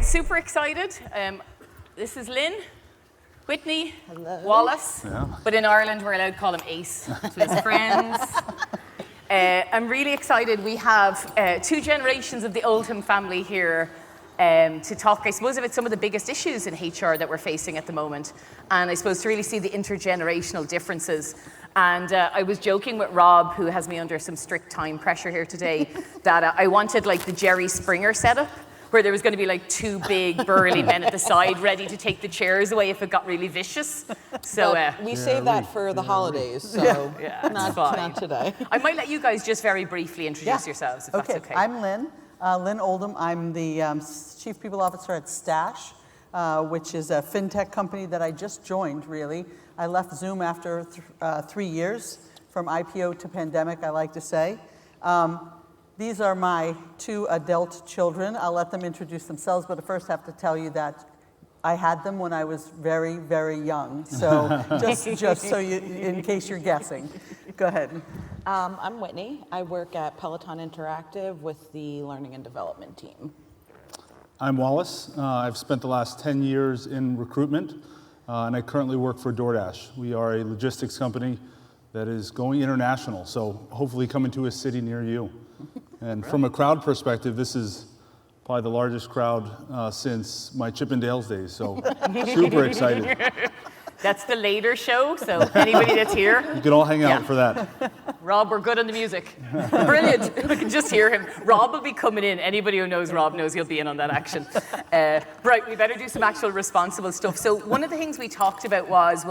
super excited. This is Lynn, Whitney, Hello. Wallace, but in Ireland we're allowed to call him Ace, so his friends. I'm really excited. We have 2 generations of the Oldham family here to talk, I suppose, about some of the biggest issues in HR that we're facing at the moment, and I suppose to really see the intergenerational differences. And I was joking with Rob, who has me under some strict time pressure here today, that I wanted like the Jerry Springer setup, where there was going to be like 2 big burly men at the side ready to take the chairs away if it got really vicious. So we save that for the holidays, so not today. I might let you guys just very briefly introduce yourselves, if that's okay. I'm Lynn, Lynn Oldham. I'm the Chief People Officer at Stash, which is a fintech company that I just joined, really. I left Zoom after 3 years, from IPO to pandemic, I like to say. These are my 2 adult children. I'll let them introduce themselves, but I first have to tell you that I had them when I was very, very young. So just so you, in case you're guessing. Go ahead. I'm Whitney. I work at Peloton Interactive with the Learning and Development team. I'm Wallace. I've spent the last 10 years in recruitment, and I currently work for DoorDash. We are a logistics company that is going international, so hopefully coming to a city near you. And from a crowd perspective, this is probably the largest crowd since my Chippendales days, so super excited. That's the later show, so anybody that's here. You can all hang out for that. Rob, we're good on the music. Brilliant. I can just hear him. Rob will be coming in. Anybody who knows Rob knows he'll be in on that action. Right, we better do some actual responsible stuff. So one of the things we talked about was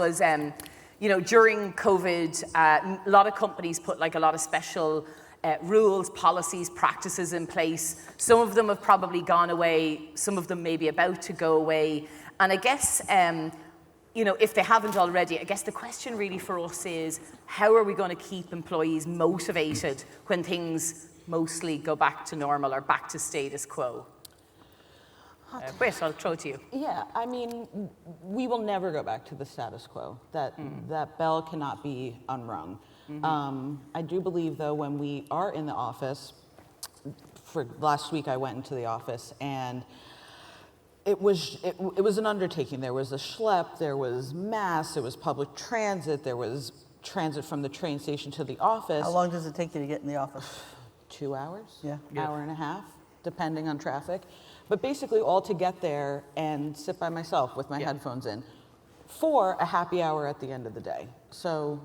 you know, during COVID, a lot of companies put like a lot of special rules, policies, practices in place. Some of them have probably gone away. Some of them may be about to go away. And I guess, you know, if they haven't already, I guess the question really for us is, how are we going to keep employees motivated when things mostly go back to normal or back to status quo? Britt, I'll throw it to you. Yeah, I mean, we will never go back to the status quo. That bell cannot be unrung. I do believe, though, when we are in the office, for last week I went into the office and it was an undertaking. There was a schlep, there was mass, there was public transit, there was transit from the train station to the office. How long does it take you to get in the office? 2 hours, Yeah. hour and a half, depending on traffic. But basically all to get there and sit by myself with my headphones in for a happy hour at the end of the day. So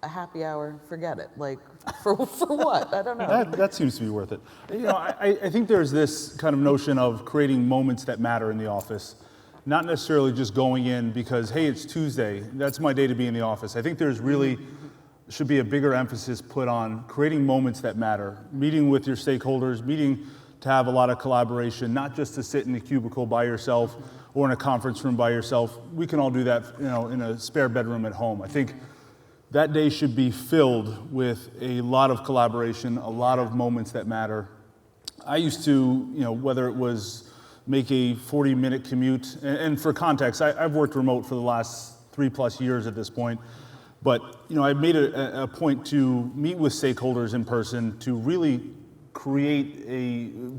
a happy hour, forget it. Like, for what? I don't know. That seems to be worth it. You know, I think there's this kind of notion of creating moments that matter in the office, not necessarily just going in because, hey, it's Tuesday, that's my day to be in the office. I think there's really should be a bigger emphasis put on creating moments that matter, meeting with your stakeholders, meeting to have a lot of collaboration, not just to sit in a cubicle by yourself or in a conference room by yourself. We can all do that, you know, in a spare bedroom at home. I think that day should be filled with a lot of collaboration, a lot of moments that matter. I used to, you know, whether it was make a 40-minute commute, and for context, I've worked remote for the last 3+ years at this point, but, you know, I made a point to meet with stakeholders in person to really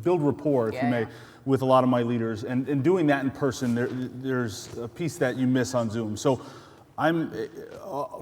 build rapport, if you may, with a lot of my leaders. And doing that in person, there's a piece that you miss on Zoom. So I'm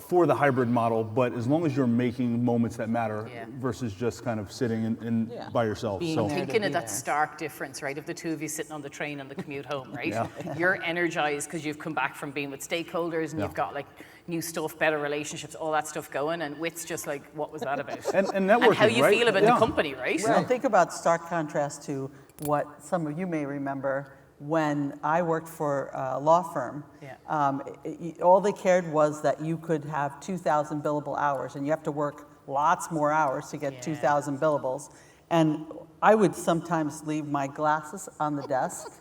for the hybrid model, but as long as you're making moments that matter versus just kind of sitting by yourself. I'm thinking of that stark difference, right, of the 2 of you sitting on the train on the commute home, right? You're energized because you've come back from being with stakeholders and you've got like new stuff, better relationships, all that stuff going, and Wit's just like, what was that about? And networking, and how you feel about the company, right? Well, think about stark contrast to what some of you may remember when I worked for a law firm. All they cared was that you could have 2,000 billable hours, and you have to work lots more hours to get 2,000 billables. And I would sometimes leave my glasses on the desk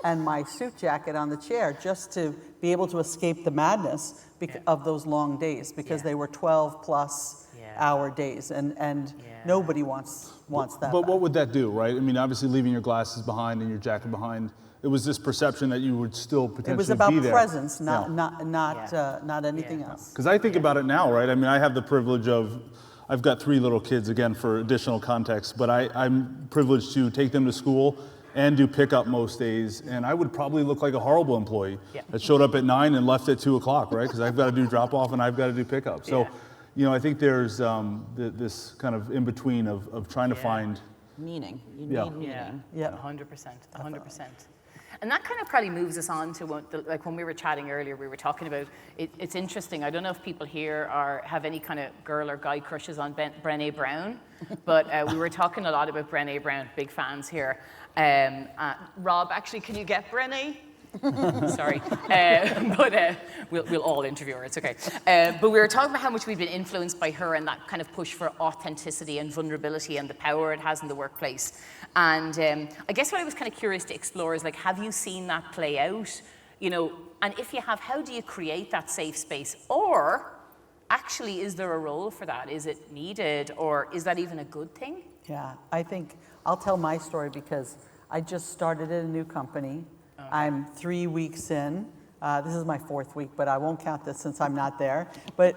and my suit jacket on the chair just to be able to escape the madness of those long days, because they were 12+ hour days, and nobody wants that. But what would that do, right? I mean, obviously leaving your glasses behind and your jacket behind, it was this perception that you would still potentially be there. It was about presence, not anything else. Because I think about it now, right? I mean, I have the privilege of, I've got 3 little kids, again, for additional context, but I'm privileged to take them to school and do pickup most days, and I would probably look like a horrible employee that showed up at 9 and left at 2 o'clock, right? Because I've got to do drop off and I've got to do pickup. So, I think there's this kind of in between of trying to find meaning. You need meaning. Yeah. 100%. And that kind of probably moves us on to like when we were chatting earlier, we were talking about, it's interesting, I don't know if people here have any kind of girl or guy crushes on Brené Brown, but we were talking a lot about Brené Brown, big fans here. Rob, actually, can you get Brené? Sorry, but we'll all interview her, it's okay. But we were talking about how much we've been influenced by her and that kind of push for authenticity and vulnerability and the power it has in the workplace. And I guess what I was kind of curious to explore is, like, have you seen that play out? And if you have, how do you create that safe space? Or actually, is there a role for that? Is it needed, or is that even a good thing? Yeah, I think I'll tell my story because I just started at a new company. I'm 3 weeks in. This is my 4th week, but I won't count this since I'm not there. But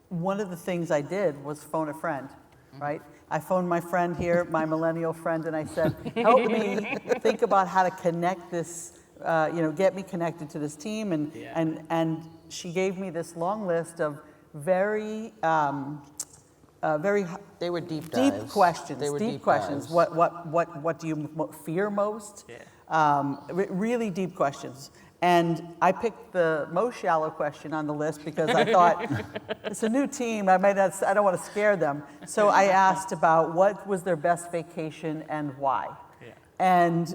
one of the things I did was phone a friend, right? I phoned my friend here, my millennial friend, and I said, help me think about how to connect this, get me connected to this team. And she gave me this long list of very They were deep dives. questions. They were deep questions. dives. What do you fear most? Really deep questions. And I picked the most shallow question on the list because I thought it's a new team. I don't want to scare them. So I asked about what was their best vacation and why. And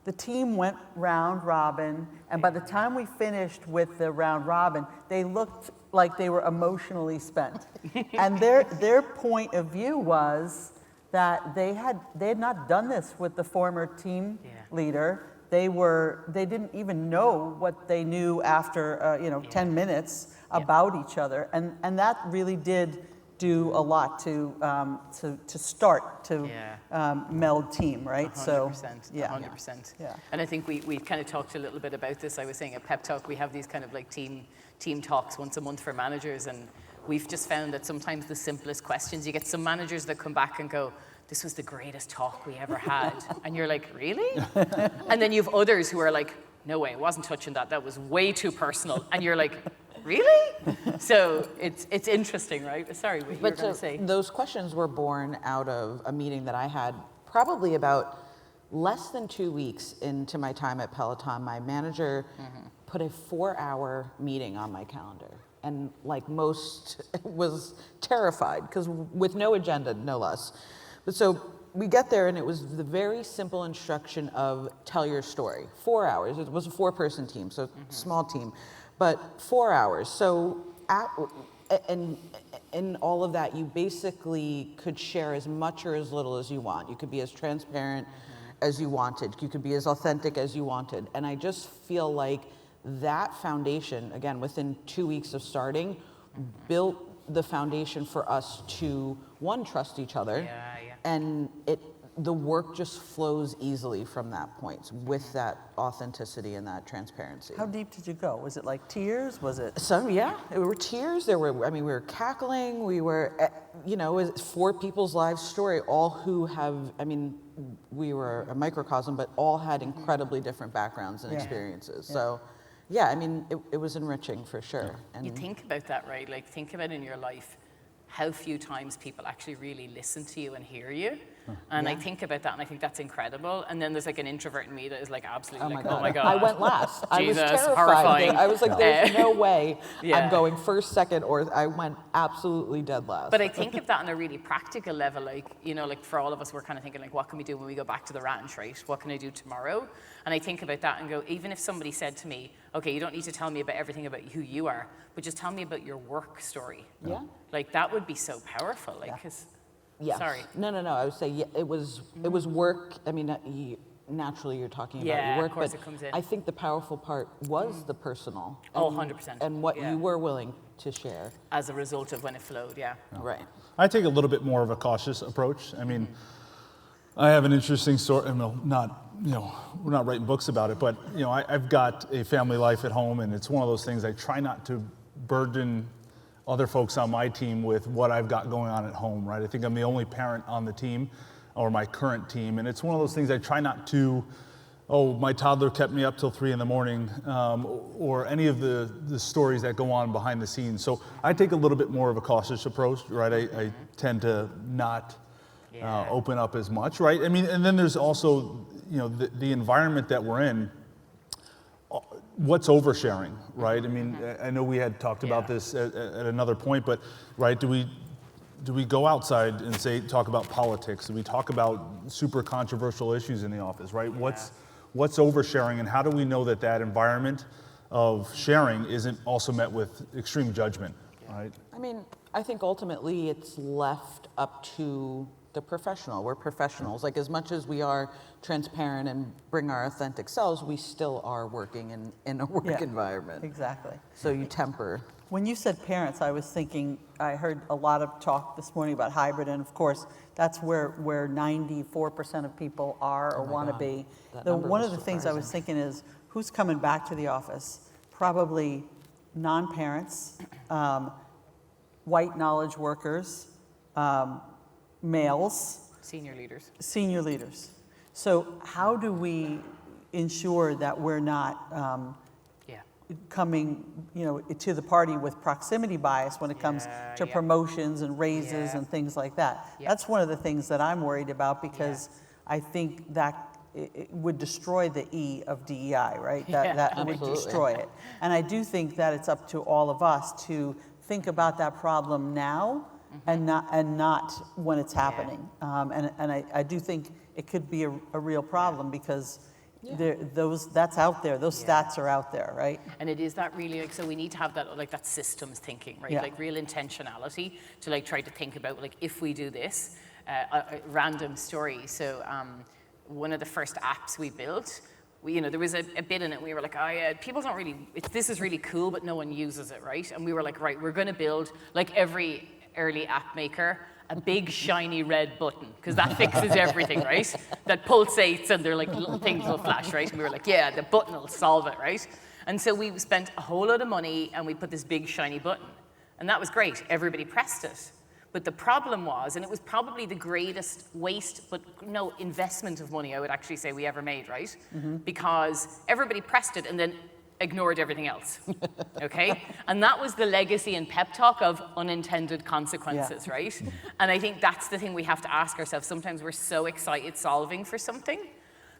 the team went round robin, and by the time we finished with the round robin, they looked like they were emotionally spent. And their point of view was that they had not done this with the former team leader. They didn't even know what they knew after 10 minutes about each other, and that really did do a lot to start to meld team, right? 100%, So 100%. Yeah. And I think we kind of talked a little bit about this. I was saying at Pep Talk, we have these kind of like team talks once a month for managers, and we've just found that sometimes the simplest questions, you get some managers that come back and go, this was the greatest talk we ever had. And you're like, really? And then you have others who are like, no way, I wasn't touching that. That was way too personal. And you're like, really? So it's interesting, right? Sorry, what you were going to say. Those questions were born out of a meeting that I had probably about less than 2 weeks into my time at Peloton. My manager put a 4-hour meeting on my calendar. And like most, was terrified, because with no agenda, no less. But so we get there, and it was the very simple instruction of tell your story. 4 hours. It was a 4-person team, so small team, but 4 hours. So in all of that, you basically could share as much or as little as you want. You could be as transparent as you wanted. You could be as authentic as you wanted. And I just feel like that foundation, again, within 2 weeks of starting, built the foundation for us to, one, trust each other, and the work just flows easily from that point with that authenticity and that transparency. How deep did you go? Was it like tears? Was it? Some, yeah, it were tears. We were cackling. We were, it was 4 people's lives story, all who have, we were a microcosm, but all had incredibly different backgrounds and experiences. So, yeah, it was enriching for sure. And you think about that, right? Like, think about in your life how few times people actually really listen to you and hear you. And I think about that, and I think that's incredible. And then there's like an introvert in me that is like absolutely oh my God. I went last. I was Jesus, terrified. horrifying. I was like, there's no way I'm going first, second, or I went absolutely dead last. But I think of that on a really practical level, like for all of us, we're kind of thinking like, what can we do when we go back to the ranch, right? What can I do tomorrow? And I think about that and go, even if somebody said to me, okay, you don't need to tell me about everything about who you are, but just tell me about your work story. Yeah. Like, that would be so powerful, like, 'cause Yes. Sorry. No. I would say it was work. Naturally you're talking about your work, of course but it comes in. I think the powerful part was the personal. Oh, and- 100%. And what you were willing to share. As a result of when it flowed, Right. I take a little bit more of a cautious approach. I have an interesting story. We're not writing books about it, but I've got a family life at home, and it's one of those things I try not to burden other folks on my team with what I've got going on at home, right? I think I'm the only parent on the team. or my current team. And it's one of those things I try not to, oh, my toddler kept me up till 3 in the morning, or any of the stories that go on behind the scenes. So I take a little bit more of a cautious approach, right? I tend to not open up as much, right? I mean, and then there's also, the environment that we're in. What's oversharing, right? I mean, I know we had talked about this at another point, but right, do we go outside and talk about politics? Do we talk about super controversial issues in the office, right? What's oversharing, and how do we know that environment of sharing isn't also met with extreme judgment, right? I mean, I think ultimately it's left up to the professional. We're professionals. Like, as much as we are transparent and bring our authentic selves, we still are working in a work environment. Exactly. So you temper. When you said parents, I was thinking, I heard a lot of talk this morning about hybrid, and of course, that's where 94% of people are or want to be. One of the things I was thinking is, who's coming back to the office? Probably non-parents, white knowledge workers, males. Senior leaders. So how do we ensure that we're not coming, to the party with proximity bias when it comes to promotions and raises and things like that? That's one of the things that I'm worried about, because I think that it would destroy the E of DEI, right? That would destroy it. And I do think that it's up to all of us to think about that problem now and not when it's happening. And I do think it could be a real problem, because that's out there. Those stats are out there, right? And it is that really, so we need to have that systems thinking, right? Like real intentionality to try to think about, if we do this, a random story. So one of the first apps we built, there was a bit in it. We were like, people don't really, this is really cool, but no one uses it, right? And we were like, right, we're going to build, like every early app maker, a big shiny red button, because that fixes everything, right? That pulsates and they're like little things will flash, right? And we were like, the button will solve it, right? And so we spent a whole lot of money and we put this big shiny button. And that was great. Everybody pressed it. But the problem was, and it was probably the greatest waste, but no investment of money, I would actually say, we ever made, right? Because everybody pressed it and then ignored everything else, okay? And that was the legacy and pep talk of unintended consequences, right? And I think that's the thing we have to ask ourselves. Sometimes we're so excited solving for something,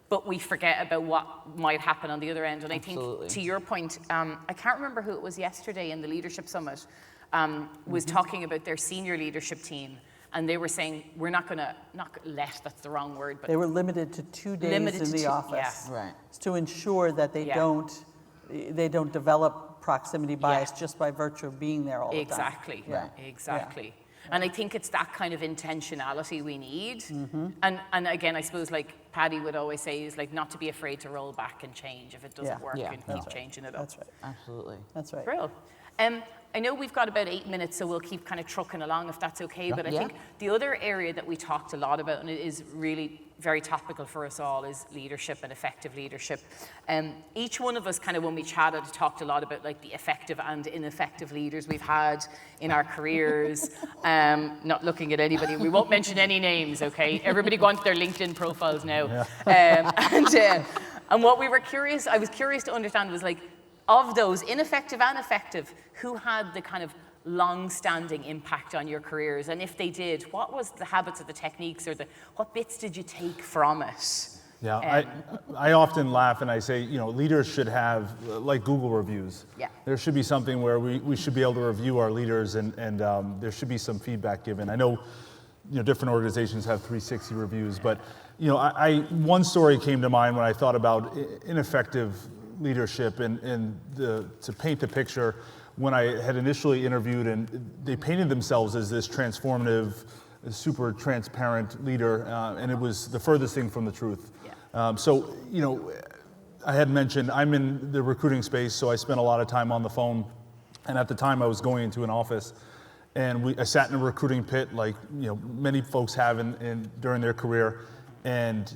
but we forget about what might happen on the other end. And I think, to your point, I can't remember who it was yesterday in the Leadership Summit, was talking about their senior leadership team. And they were saying, we're not that's the wrong word, but they were limited to 2 days in the office. Right. To ensure that they don't develop proximity bias just by virtue of being there all the time. Exactly. And I think it's that kind of intentionality we need. And again, I suppose, like Paddy would always say, is not to be afraid to roll back and change if it doesn't work, and keep changing it up. That's right. Absolutely. That's right. Brill. I know we've got about 8 minutes, so we'll keep kind of trucking along if that's okay. But I think the other area that we talked a lot about, and it is really very topical for us all, is leadership and effective leadership. Each one of us kind of, when we chatted, talked a lot about the effective and ineffective leaders we've had in our careers. Not looking at anybody. We won't mention any names, okay? Everybody go onto their LinkedIn profiles now. And what I was curious to understand was of those, ineffective and effective, who had the kind of long-standing impact on your careers? And if they did, what was the habits or the techniques, or what bits did you take from it? Yeah, I often laugh and I say, leaders should have, like Google reviews. Yeah. There should be something where we should be able to review our leaders, and there should be some feedback given. I know, different organizations have 360 reviews, but, one story came to mind when I thought about ineffective leadership and to paint the picture. When I had initially interviewed, and they painted themselves as this transformative, super transparent leader, and it was the furthest thing from the truth. So, I had mentioned I'm in the recruiting space, so I spent a lot of time on the phone. And at the time, I was going into an office, and I sat in a recruiting pit, like many folks have during their career, and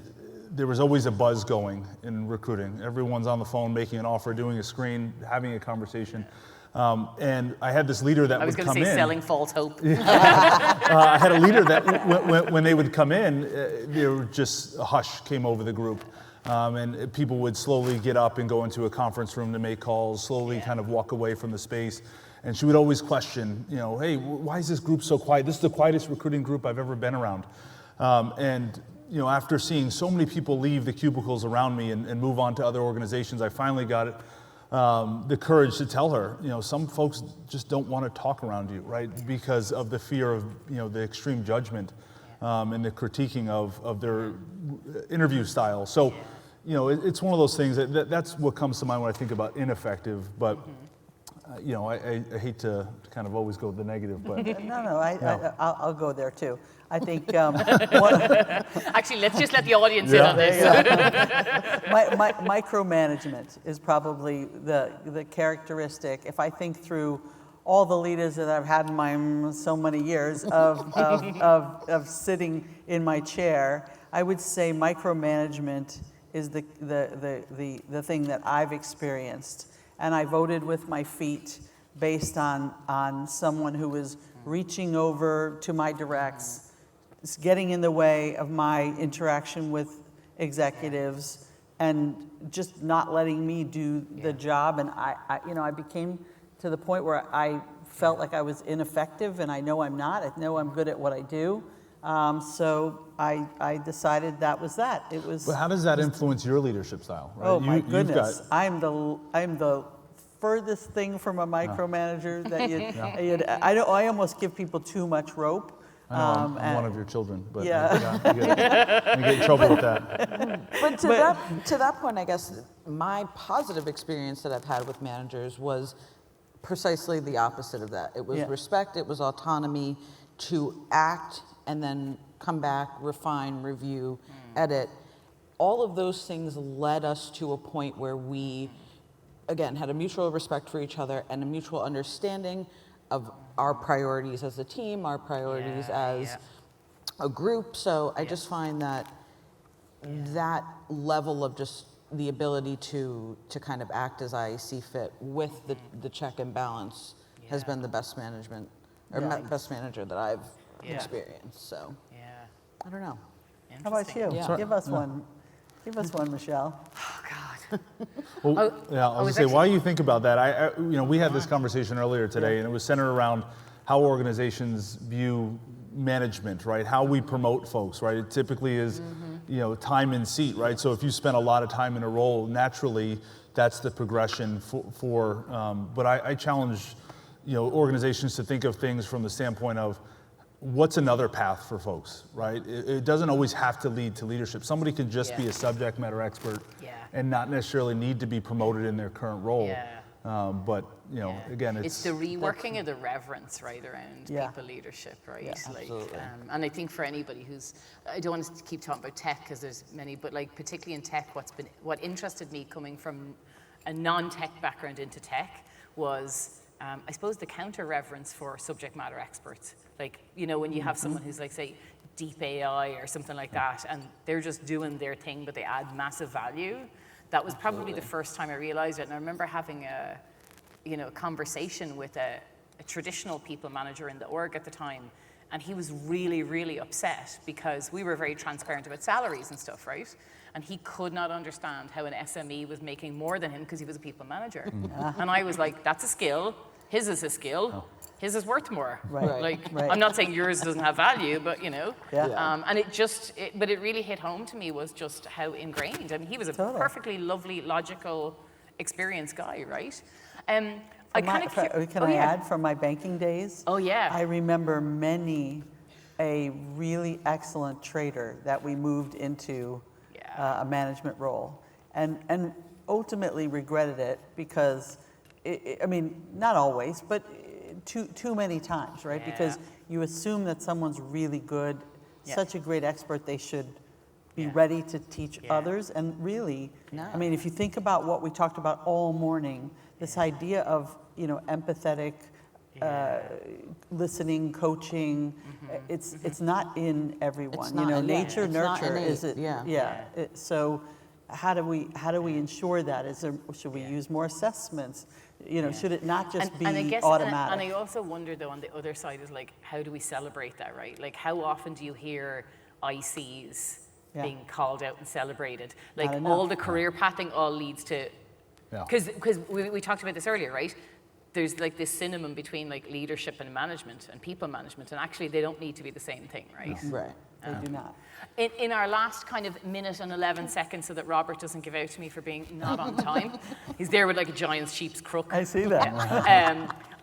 there was always a buzz going in recruiting. Everyone's on the phone making an offer, doing a screen, having a conversation. And I had this leader that I was would going come to say in. selling false hope. I had a leader that when they would come in, there were just a hush came over the group. And people would slowly get up and go into a conference room to make calls, slowly kind of walk away from the space. And she would always question, hey, why is this group so quiet? This is the quietest recruiting group I've ever been around. And after seeing so many people leave the cubicles around me and move on to other organizations, I finally got the courage to tell her, some folks just don't want to talk around you, right? Because of the fear of, the extreme judgment and the critiquing of their interview style. So, it's one of those things that's what comes to mind when I think about ineffective, but I hate to kind of always go the negative, but. I'll go there too. I think Actually, let's just let the audience in on this. Micromanagement is probably the characteristic. If I think through all the leaders that I've had in my so many years of sitting in my chair, I would say micromanagement is the thing that I've experienced. And I voted with my feet based on someone who was reaching over to my directs, getting in the way of my interaction with executives, and just not letting me do the job. And I became to the point where I felt like I was ineffective, and I know I'm not. I know I'm good at what I do. So I decided that was that. It was. But how does that influence your leadership style? Right? Oh my goodness! I'm the furthest thing from a micromanager that I almost give people too much rope. I know I'm one of your children, but you get in trouble with that. But to that point, I guess my positive experience that I've had with managers was precisely the opposite of that. It was respect, it was autonomy to act and then come back, refine, review, edit. All of those things led us to a point where we, again, had a mutual respect for each other and a mutual understanding of our priorities as a team, our priorities as a group. So I just find that that level of just the ability to kind of act as I see fit with the check and balance has been the best management or best manager that I've experienced. So I don't know. How about you? Yeah. Give us one. Give us one, Michelle. Oh, God. Well, I was going to say, while you think about that, we had this conversation earlier today, and it was centered around how organizations view management, right? How we promote folks, right? It typically is, time in seat, right? So if you spend a lot of time in a role, naturally, that's the progression but I challenge, organizations to think of things from the standpoint of, what's another path for folks, right? It doesn't always have to lead to leadership. Somebody could just be a subject matter expert and not necessarily need to be promoted in their current role. But, again, it's the reworking of the reverence, right, around people leadership, right? Yeah, And I think for anybody I don't want to keep talking about tech because there's many, but particularly in tech, what interested me coming from a non-tech background into tech was, I suppose, the counter reverence for subject matter experts. When you have someone who's say deep AI or something like that, and they're just doing their thing, but they add massive value. That was probably the first time I realized it. And I remember having a conversation with a traditional people manager in the org at the time, and he was really, really upset because we were very transparent about salaries and stuff, right? And he could not understand how an SME was making more than him because he was a people manager. And I was like, that's a skill. His is a skill. His is worth more. Right. I'm not saying yours doesn't have value, but and but it really hit home to me was just how ingrained. I mean, he was a perfectly lovely, logical, experienced guy, right? Can I add from my banking days? Oh yeah. I remember a really excellent trader that we moved into a management role, and ultimately regretted it because, not always, but too many times, right? Because you assume that someone's really good, such a great expert, they should be ready to teach others. And really, if you think about what we talked about all morning, this idea of, empathetic, listening, coaching, it's not in everyone. It's not, nature, nurture, is it? So how do we ensure that? Should we use more assessments? You know, should it not just be I guess, automatic? And I also wonder, though, on the other side is like, how do we celebrate that, right? Like, how often do you hear ICs being called out and celebrated? Like, all the career pathing all leads to, because we talked about this earlier, right? There's like this synonym between like leadership and management and people management, and actually they don't need to be the same thing, right? Right. They do not. In our last kind of minute and 11 seconds, so that Robert doesn't give out to me for being not on time, he's there with like a giant sheep's crook. I see that.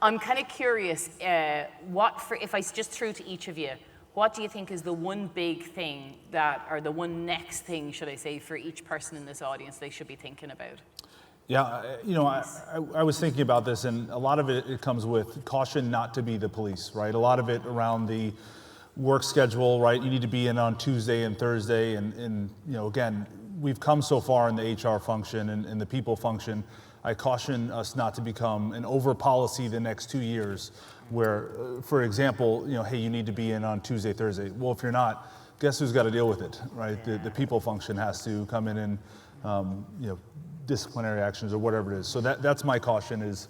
I'm kind of curious, if I just threw to each of you, what do you think is the one big thing or the one next thing, should I say, for each person in this audience they should be thinking about? Yeah, you know, I was thinking about this, and a lot of it comes with caution not to be the police, right? A lot of it around the work schedule, right? You need to be in on Tuesday and Thursday, and you know, again, we've come so far in the HR function and the people function. I caution us not to become an over policy the next 2 years, where, for example, you know, hey, you need to be in on Tuesday, Thursday. Well, if you're not, guess who's got to deal with it, right? The people function has to come in and, you know, disciplinary actions or whatever it is. So that's my caution is,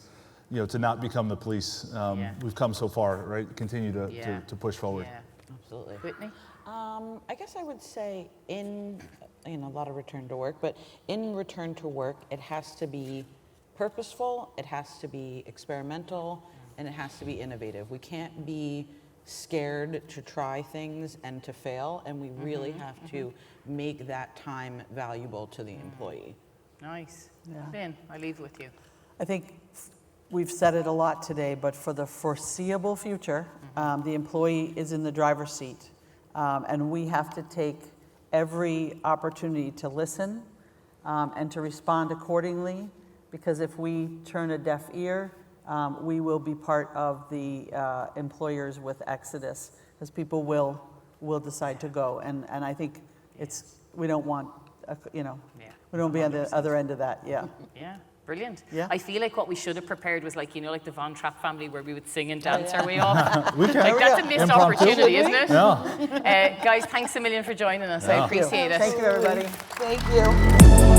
you know, to not become the police. We've come so far, right? Continue to push forward. Yeah. Absolutely. Whitney? I guess I would say in, you know, a lot of return to work, but in return to work, it has to be purposeful, it has to be experimental, and it has to be innovative. We can't be scared to try things and to fail, and we really have to make that time valuable to the employee. Nice. Yeah. Ben, I leave with you. I think we've said it a lot today, but for the foreseeable future, the employee is in the driver's seat. And we have to take every opportunity to listen and to respond accordingly, because if we turn a deaf ear, we will be part of the employers with exodus, because people will decide to go. And I think we don't want, you know, we don't be on the other end of that, Yeah, brilliant. Yeah. I feel like what we should have prepared was like, you know, like the Von Trapp family where we would sing and dance our way off. We can. Like, that's a missed opportunity, isn't it? Yeah. Guys, thanks a million for joining us. I appreciate it. Thank you, everybody. Thank you.